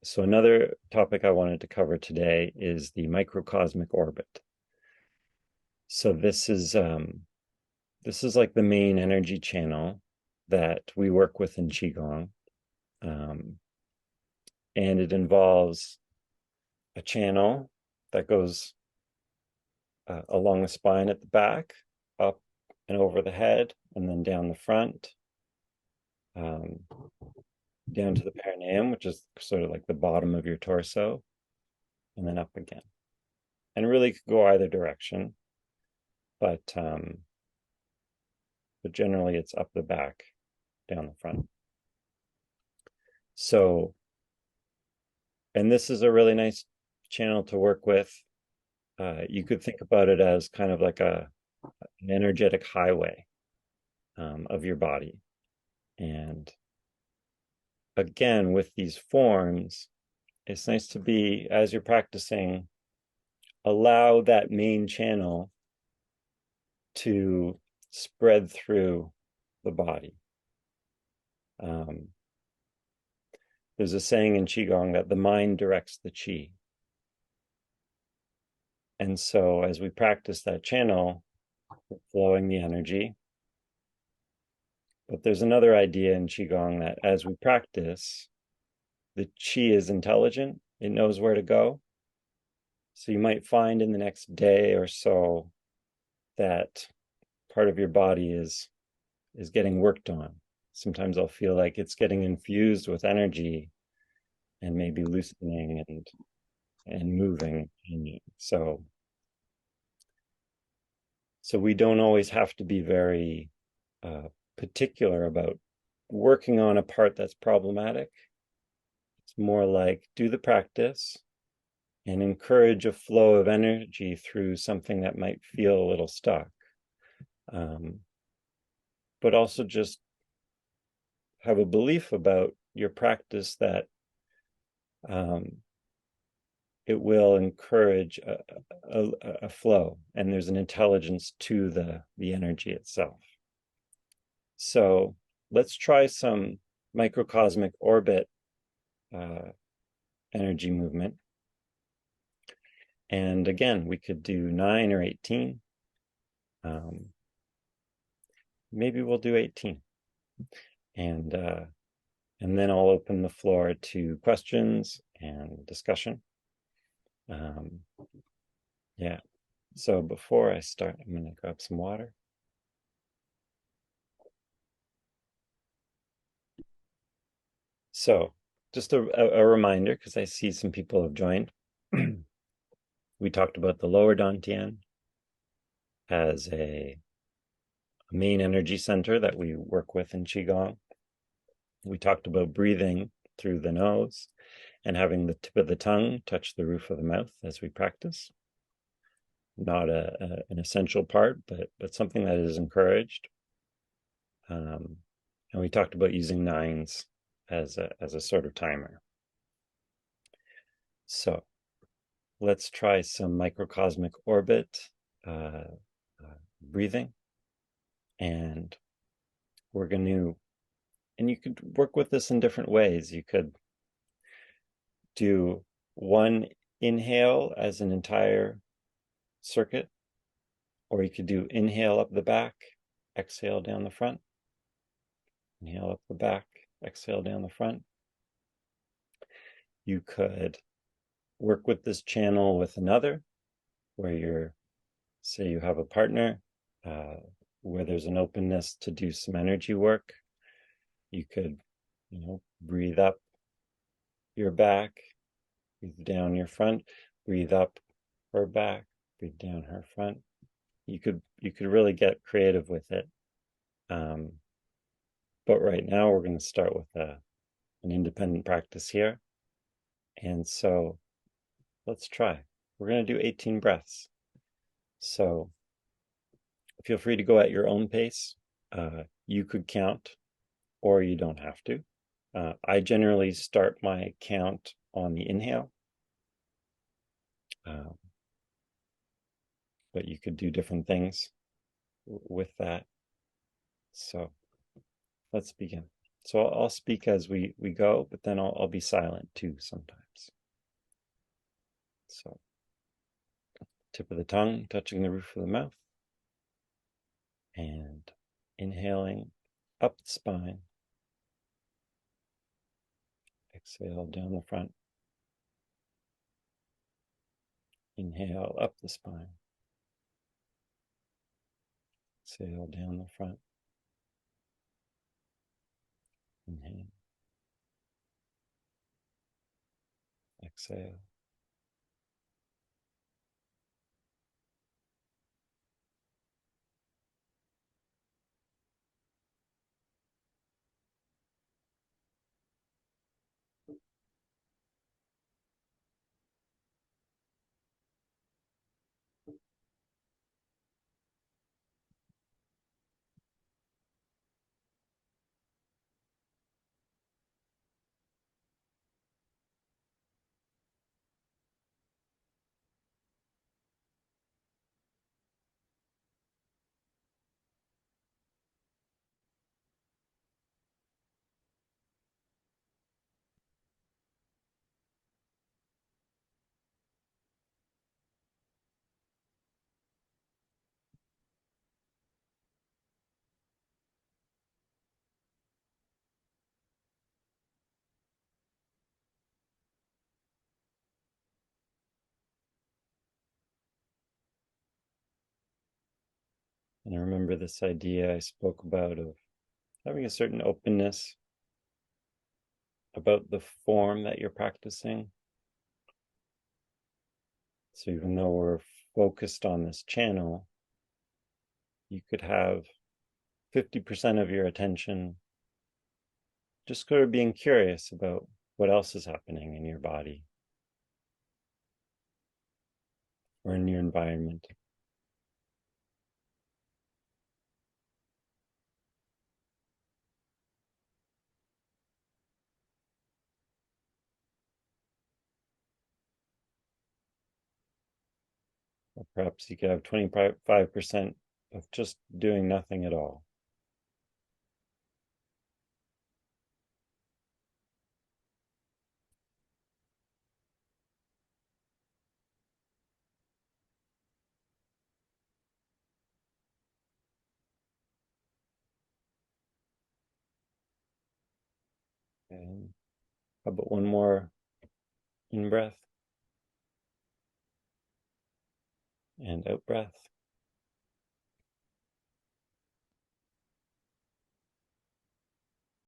So another topic I wanted to cover today is the microcosmic orbit. So this is like the main energy channel that we work with in Qigong. Um, and it involves a channel that goes along the spine at the back, up and over the head, and then down the front, um, down to the perineum, which is sort of like the bottom of your torso, and then up again. And really could go either direction, but generally it's up the back, down the front. So, and this is a really nice channel to work with. You could think about it as kind of like an energetic highway of your body. And again, with these forms, it's nice to be, as you're practicing, allow that main channel to spread through the body. There's a saying in Qigong that the mind directs the Qi. And so as we practice that channel, we're flowing the energy. But there's another idea in Qigong that as we practice, the Qi is intelligent. It knows where to go. So you might find in the next day or so that part of your body is getting worked on. Sometimes I'll feel like it's getting infused with energy and maybe loosening and moving. So we don't always have to be very particular about working on a part that's problematic. It's more like do the practice and encourage a flow of energy through something that might feel a little stuck. But also just have a belief about your practice that it will encourage a flow, and there's an intelligence to the energy itself. So let's try some microcosmic orbit energy movement. And again, we could do 9 or 18. Maybe we'll do 18. And then I'll open the floor to questions and discussion. Yeah. So before I start, I'm going to grab some water. So just a reminder, because I see some people have joined. We talked about the lower dantian as a main energy center that we work with in Qigong. We talked about breathing through the nose and having the tip of the tongue touch the roof of the mouth as we practice. Not an essential part, but something that is encouraged. And we talked about using 9s as a sort of timer. So let's try some microcosmic orbit breathing. And we're going to, and you could work with this in different ways. You could do one inhale as an entire circuit, or you could do inhale up the back, exhale down the front. Inhale up the back, exhale down the front. You could work with this channel with another, where say you have a partner, where there's an openness to do some energy work. You could, breathe up your back, breathe down your front, breathe up her back, breathe down her front. You could really get creative with it. But right now we're going to start with an independent practice here. And so let's try. We're going to do 18 breaths. So feel free to go at your own pace. You could count, or you don't have to. I generally start my count on the inhale. But you could do different things with that. So let's begin. So I'll speak as we go, but then I'll be silent too sometimes. So tip of the tongue touching the roof of the mouth and inhaling up the spine. Exhale down the front. Inhale up the spine. Exhale down the front. Inhale. Exhale. And I remember this idea I spoke about of having a certain openness about the form that you're practicing. So even though we're focused on this channel, you could have 50% of your attention just sort of being curious about what else is happening in your body or in your environment. Or perhaps you could have 25% of just doing nothing at all. And how about one more in breath and out breath?